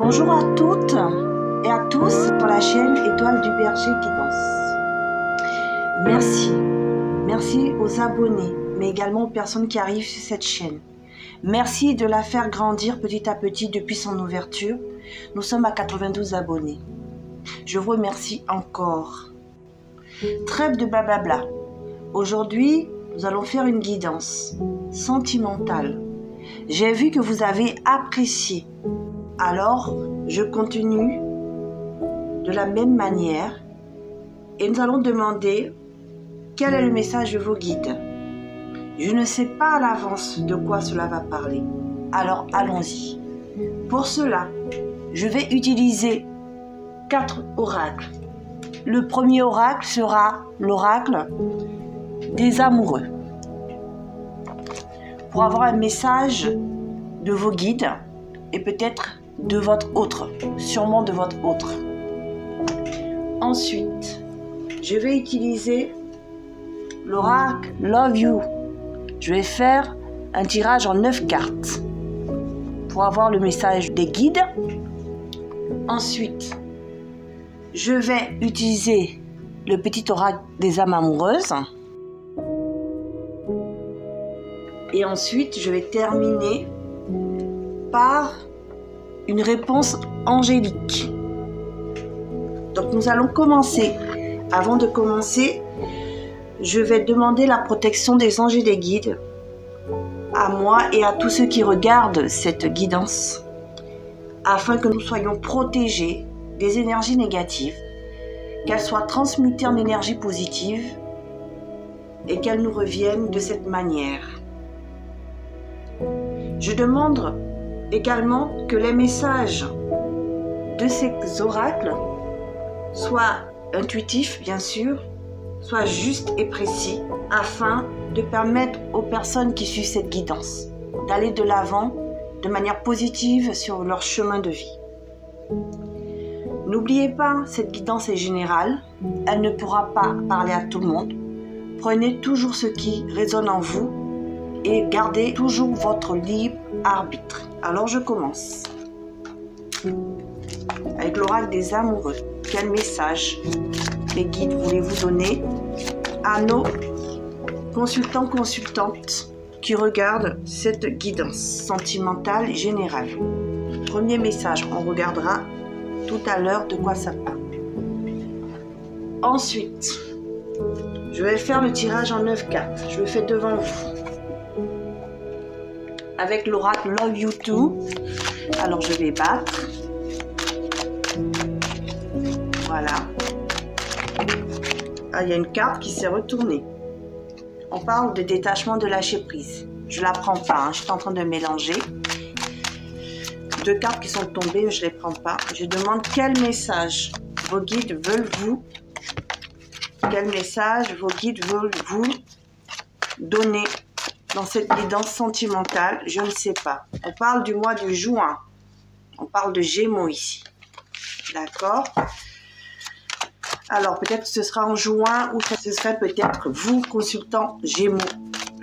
Bonjour à toutes et à tous sur la chaîne Étoile du Berger Guidance. Merci aux abonnés, mais également aux personnes qui arrivent sur cette chaîne. Merci de la faire grandir petit à petit depuis son ouverture. Nous sommes à 92 abonnés. Je vous remercie encore. Trêve de blablabla. Aujourd'hui, nous allons faire une guidance sentimentale. J'ai vu que vous avez apprécié. Alors, je continue de la même manière et nous allons demander quel est le message de vos guides. Je ne sais pas à l'avance de quoi cela va parler. Alors, allons-y. Pour cela, je vais utiliser 4 oracles. Le premier oracle sera l'oracle des amoureux. Pour avoir un message de vos guides et peut-être de votre autre, sûrement de votre autre. Ensuite, je vais utiliser l'oracle Love You. Je vais faire un tirage en 9 cartes pour avoir le message des guides. Ensuite, je vais utiliser le petit oracle des âmes amoureuses. Et ensuite, je vais terminer par une réponse angélique. Donc, nous allons commencer. Avant de commencer, je vais demander la protection des anges et des guides à moi et à tous ceux qui regardent cette guidance, afin que nous soyons protégés des énergies négatives, qu'elles soient transmutées en énergie positive et qu'elles nous reviennent de cette manière. Je demande également que les messages de ces oracles soient intuitifs, bien sûr, soient justes et précis, afin de permettre aux personnes qui suivent cette guidance d'aller de l'avant de manière positive sur leur chemin de vie. N'oubliez pas, cette guidance est générale, elle ne pourra pas parler à tout le monde. Prenez toujours ce qui résonne en vous et gardez toujours votre libre arbitre. Alors je commence. Avec l'oracle des amoureux, quel message les guides voulez-vous donner à nos consultants, consultantes qui regardent cette guidance sentimentale générale? Premier message, on regardera tout à l'heure de quoi ça parle. Ensuite, je vais faire le tirage en 9 cartes. Je le fais devant vous. Avec l'oracle Love You Too. Alors, je vais battre. Voilà. Ah, il y a une carte qui s'est retournée. On parle de détachement, de lâcher prise. Je ne la prends pas, hein. Je suis en train de mélanger. 2 cartes qui sont tombées, mais je ne les prends pas. Je demande quel message vos guides veulent vous. Quel message vos guides veulent vous donner dans cette guidance sentimentale. Je ne sais pas. On parle du mois de juin. On parle de Gémeaux ici. D'accord? Alors, peut-être que ce sera en juin ou ce serait peut-être vous, consultant Gémeaux.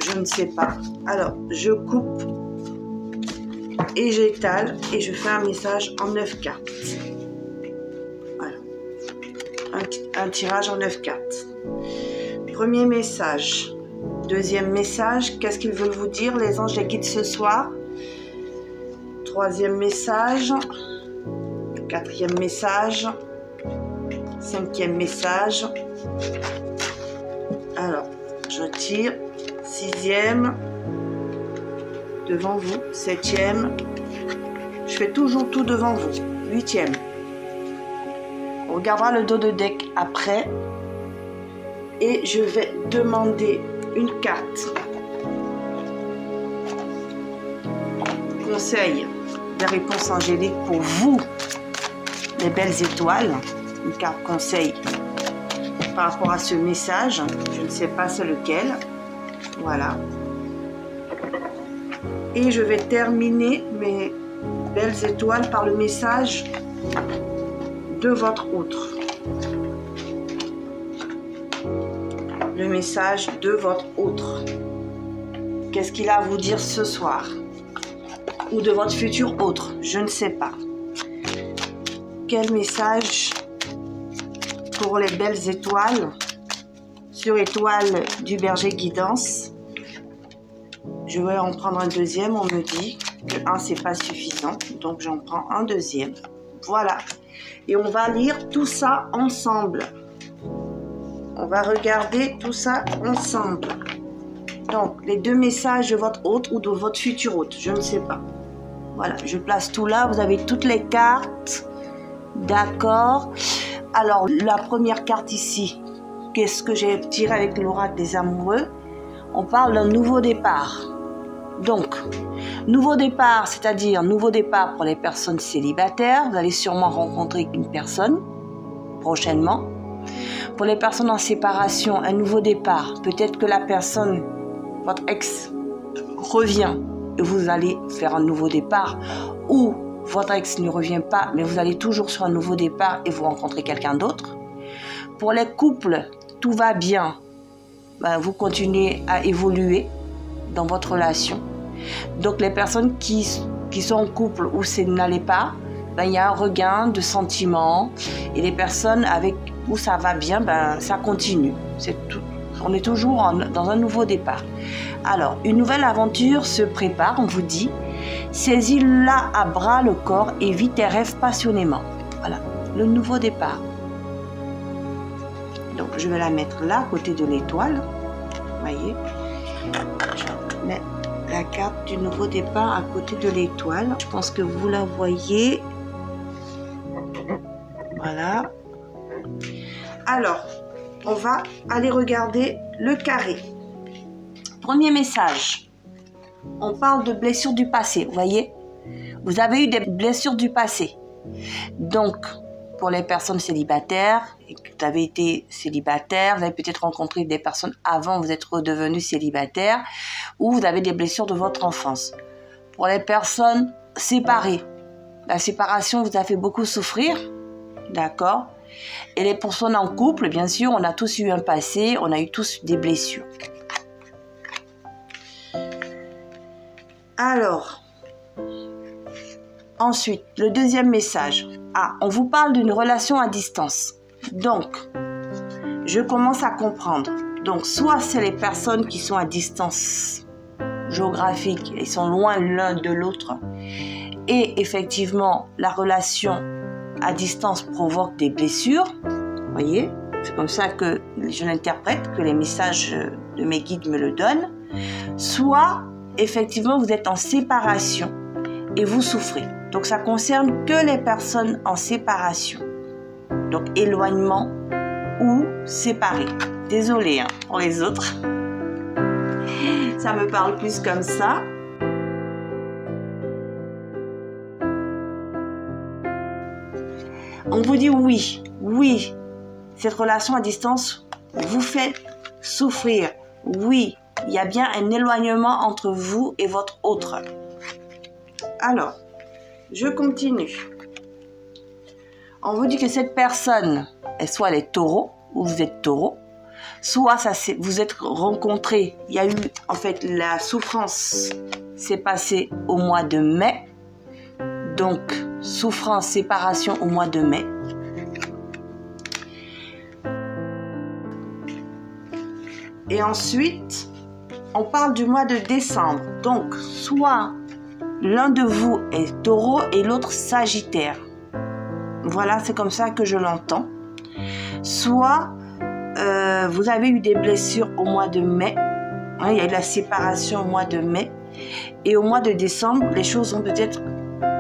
Je ne sais pas. Alors, je coupe et j'étale et je fais un message en 9 cartes. Voilà. Un tirage en 9 cartes. Premier message. Deuxième message. Qu'est-ce qu'ils veulent vous dire, les anges les guides, ce soir? Troisième message. Quatrième message. Cinquième message. Alors, je tire. Sixième. Devant vous. Septième. Je fais toujours tout devant vous. Huitième. On regardera le dos de deck après. Et je vais demander une carte. Conseil des réponses angéliques pour vous, les belles étoiles. Une carte conseil par rapport à ce message. Je ne sais pas c'est lequel. Voilà. Et je vais terminer mes belles étoiles par le message de votre autre. Le message de votre autre. Qu'est-ce qu'il a à vous dire ce soir? Ou de votre futur autre, je ne sais pas. quel message pour les belles étoiles sur étoile du berger guidance. Je vais en prendre un deuxième. On me dit que un c'est pas suffisant, donc j'en prends un deuxième. Voilà. Et on va lire tout ça ensemble. On va regarder tout ça ensemble. Donc, les deux messages de votre hôte ou de votre futur hôte, je ne sais pas. Voilà, je place tout là. Vous avez toutes les cartes. D'accord. Alors, la première carte ici, qu'est-ce que j'ai tiré avec l'oracle des amoureux? On parle d'un nouveau départ. Donc, nouveau départ, c'est-à-dire nouveau départ pour les personnes célibataires. Vous allez sûrement rencontrer une personne prochainement. Pour les personnes en séparation, un nouveau départ. Peut-être que la personne, votre ex, revient et vous allez faire un nouveau départ. Ou votre ex ne revient pas, mais vous allez toujours sur un nouveau départ et vous rencontrez quelqu'un d'autre. Pour les couples, tout va bien. Vous continuez à évoluer dans votre relation. Donc les personnes qui sont en couple où ça n'allait pas, il y a un regain de sentiments. Et les personnes où ça va bien, ça continue. C'est tout. On est toujours dans un nouveau départ. Alors, une nouvelle aventure se prépare, on vous dit. Saisis-la à bras le corps et vis tes rêves passionnément. Voilà, le nouveau départ. Donc, je vais la mettre là, à côté de l'étoile. Vous voyez, je mets la carte du nouveau départ à côté de l'étoile. Je pense que vous la voyez. Voilà. Alors, on va aller regarder le carré. Premier message. On parle de blessures du passé. Vous voyez, vous avez eu des blessures du passé. Donc, pour les personnes célibataires, et que vous avez été célibataire, vous avez peut-être rencontré des personnes avant, vous êtes redevenu célibataire, ou vous avez des blessures de votre enfance. Pour les personnes séparées, la séparation vous a fait beaucoup souffrir, d'accord? Et les personnes en couple, bien sûr, on a tous eu un passé, on a eu tous des blessures. Alors, ensuite, le deuxième message. On vous parle d'une relation à distance. Donc, je commence à comprendre. Donc, soit c'est les personnes qui sont à distance géographique, ils sont loin l'un de l'autre. Et effectivement, la relation à distance provoque des blessures. Vous voyez, c'est comme ça que je l'interprète, que les messages de mes guides me le donnent. Soit, effectivement, vous êtes en séparation et vous souffrez. Donc, ça concerne que les personnes en séparation. Donc, éloignement ou séparé. Désolée pour les autres. Ça me parle plus comme ça. On vous dit oui, cette relation à distance vous fait souffrir. Oui, il y a bien un éloignement entre vous et votre autre. Alors, je continue. On vous dit que cette personne, soit elle est taureau, ou vous êtes taureau, soit vous êtes rencontrés, il y a eu, en fait, la souffrance s'est passée au mois de mai. Donc, souffrance, séparation au mois de mai. Et ensuite, on parle du mois de décembre. Donc, soit l'un de vous est taureau et l'autre sagittaire. Voilà, c'est comme ça que je l'entends. Soit vous avez eu des blessures au mois de mai. Il y a eu la séparation au mois de mai. Et au mois de décembre, les choses ont peut-être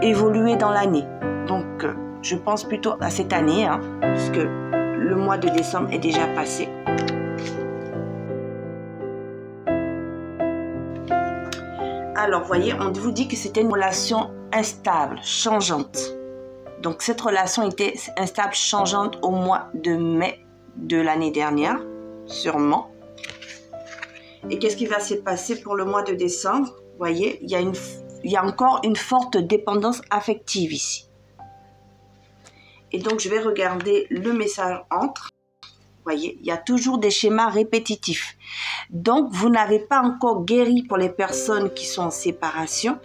évolué dans l'année. Donc, je pense plutôt à cette année, puisque le mois de décembre est déjà passé. Alors, voyez, on vous dit que c'était une relation instable, changeante. Donc, cette relation était instable, changeante au mois de mai de l'année dernière, sûrement. Et qu'est-ce qui va se passer pour le mois de décembre? Vous voyez, il y a encore une forte dépendance affective ici. Et donc, je vais regarder le message entre. Voyez, il y a toujours des schémas répétitifs. Donc, vous n'avez pas encore guéri pour les personnes qui sont en séparation.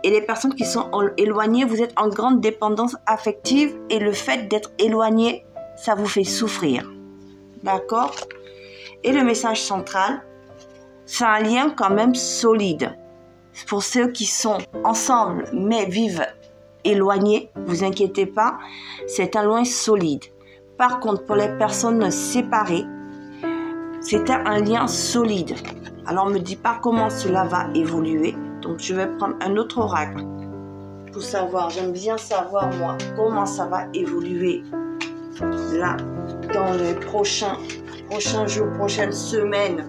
Et les personnes qui sont éloignées, vous êtes en grande dépendance affective. Et le fait d'être éloigné, ça vous fait souffrir. D'accord? Et le message central, c'est un lien quand même solide. Pour ceux qui sont ensemble, mais vivent éloignés, vous inquiétez pas, c'est un lien solide. Par contre, pour les personnes séparées, c'est un lien solide. Alors, on ne me dit pas comment cela va évoluer. Donc, je vais prendre un autre oracle pour savoir. J'aime bien savoir, moi, comment ça va évoluer là, dans les prochains jours, prochaines semaines.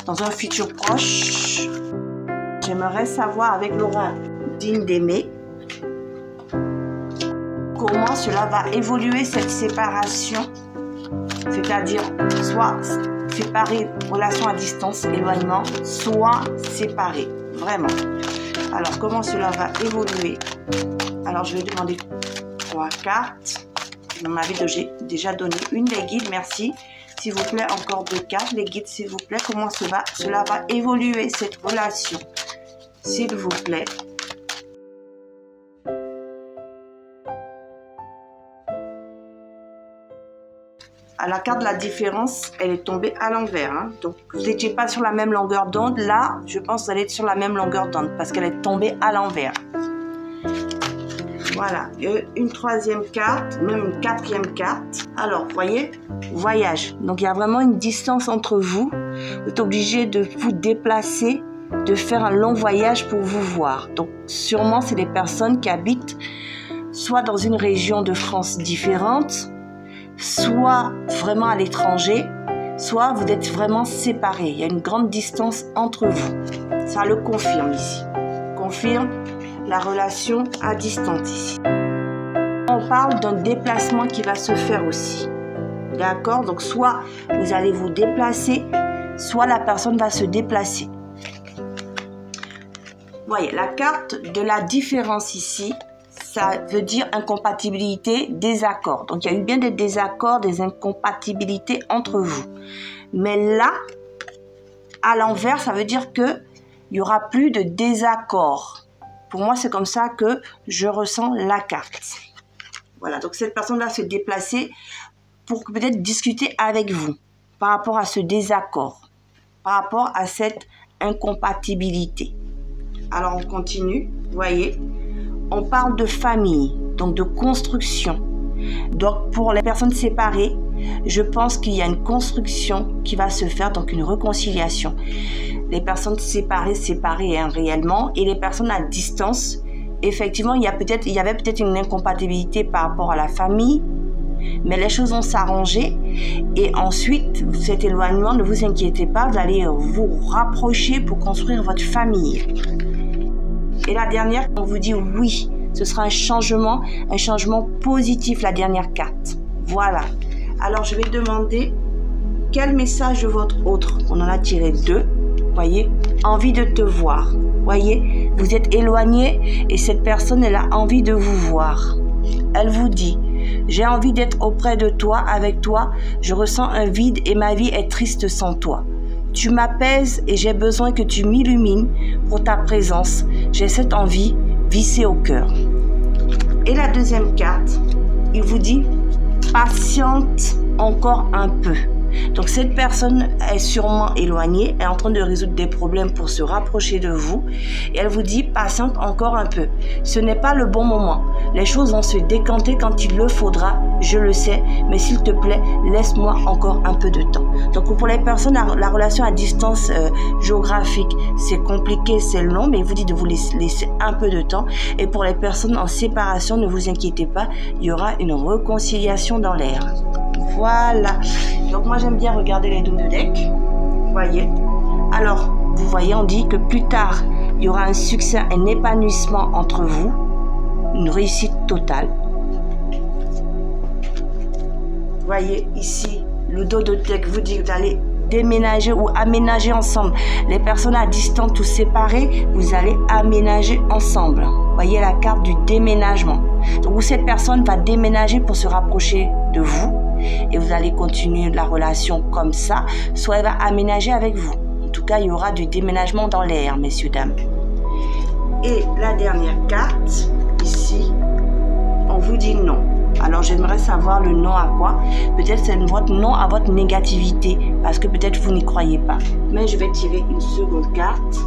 Dans un futur proche, j'aimerais savoir avec l'oracle digne d'aimer comment cela va évoluer cette séparation, c'est-à-dire soit séparé, relation à distance, éloignement, soit séparé, vraiment. Alors, comment cela va évoluer? Alors, je vais demander 3 cartes. Vous m'avez déjà donné une, les guides, merci. S'il vous plaît, encore 2 cartes, les guides, s'il vous plaît, comment cela va évoluer, cette relation, s'il vous plaît. À la carte de la différence, elle est tombée à l'envers. Hein. Donc, vous n'étiez pas sur la même longueur d'onde. Là, je pense que vous allez être sur la même longueur d'onde parce qu'elle est tombée à l'envers. Voilà. Une 3e carte, même une 4e carte. Alors, vous voyez, voyage. Donc, il y a vraiment une distance entre vous. Vous êtes obligé de vous déplacer, de faire un long voyage pour vous voir. Donc, sûrement, c'est des personnes qui habitent soit dans une région de France différente, soit vraiment à l'étranger, soit vous êtes vraiment séparés. Il y a une grande distance entre vous. Ça le confirme ici. Confirme la relation à distance ici. On parle d'un déplacement qui va se faire aussi. D'accord? Donc soit vous allez vous déplacer, soit la personne va se déplacer. Voyez, la carte de la différence ici, ça veut dire incompatibilité, désaccord. Donc, il y a eu bien des désaccords, des incompatibilités entre vous. Mais là, à l'envers, ça veut dire qu'il n'y aura plus de désaccord. Pour moi, c'est comme ça que je ressens la carte. Voilà, donc cette personne va se déplacer pour peut-être discuter avec vous par rapport à ce désaccord, par rapport à cette incompatibilité. Alors, on continue, vous voyez. On parle de famille, donc de construction. Donc, pour les personnes séparées, je pense qu'il y a une construction qui va se faire, donc une réconciliation. Les personnes séparées hein, réellement, et les personnes à distance, effectivement, il y avait peut-être une incompatibilité par rapport à la famille, mais les choses vont s'arranger. Et ensuite, cet éloignement, ne vous inquiétez pas, vous allez vous rapprocher pour construire votre famille. Et la dernière, on vous dit oui, ce sera un changement positif, la dernière carte. Voilà. Alors, je vais demander quel message de votre autre. On en a tiré 2. Voyez, envie de te voir. Voyez, vous êtes éloigné et cette personne, elle a envie de vous voir. Elle vous dit, j'ai envie d'être auprès de toi, avec toi. Je ressens un vide et ma vie est triste sans toi. Tu m'apaises et j'ai besoin que tu m'illumines pour ta présence. J'ai cette envie vissée au cœur. Et la deuxième carte, il vous dit, patiente encore un peu. Donc cette personne est sûrement éloignée, elle est en train de résoudre des problèmes pour se rapprocher de vous. Et elle vous dit, patiente encore un peu. Ce n'est pas le bon moment. Les choses vont se décanter quand il le faudra, je le sais. Mais s'il te plaît, laisse-moi encore un peu de temps. Donc pour les personnes, la relation à distance géographique, c'est compliqué, c'est long. Mais il vous dit de vous laisser un peu de temps. Et pour les personnes en séparation, ne vous inquiétez pas, il y aura une réconciliation dans l'air. Voilà. Donc moi j'aime bien regarder les dos de deck. Vous voyez. Alors, vous voyez, on dit que plus tard, il y aura un succès, un épanouissement entre vous. Une réussite totale. Vous voyez ici, le dos de deck vous dit d'aller déménager ou aménager ensemble. Les personnes à distance ou séparées, vous allez aménager ensemble. Voyez la carte du déménagement. Donc cette personne va déménager pour se rapprocher de vous et vous allez continuer la relation comme ça, soit elle va aménager avec vous. En tout cas, il y aura du déménagement dans l'air, messieurs, dames. Et la dernière carte, ici, on vous dit non. Alors, j'aimerais savoir le non à quoi. Peut-être c'est votre non à votre négativité, parce que peut-être vous n'y croyez pas. Mais je vais tirer une seconde carte.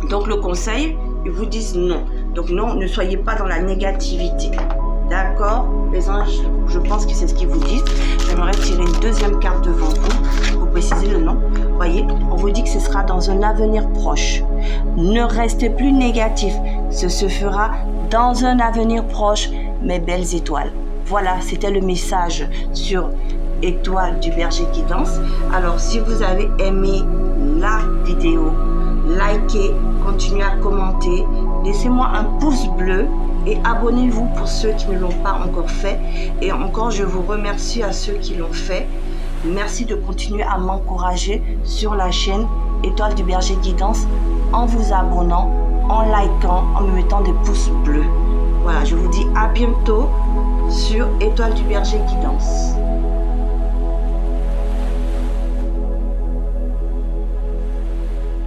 Donc, le conseil, ils vous disent non. Donc, non, ne soyez pas dans la négativité. D'accord? Les anges, je pense que c'est ce qu'ils vous disent. J'aimerais tirer une deuxième carte devant vous pour préciser le nom. Voyez, on vous dit que ce sera dans un avenir proche. Ne restez plus négatif. Ce se fera dans un avenir proche, mes belles étoiles. Voilà, c'était le message sur Étoile du Berger qui danse. Alors, si vous avez aimé la vidéo, likez, continuez à commenter, laissez-moi un pouce bleu et abonnez-vous pour ceux qui ne l'ont pas encore fait. Et encore, je vous remercie à ceux qui l'ont fait. Merci de continuer à m'encourager sur la chaîne Étoile du Berger qui danse en vous abonnant, en likant, en me mettant des pouces bleus. Voilà, je vous dis à bientôt sur Étoile du Berger qui danse.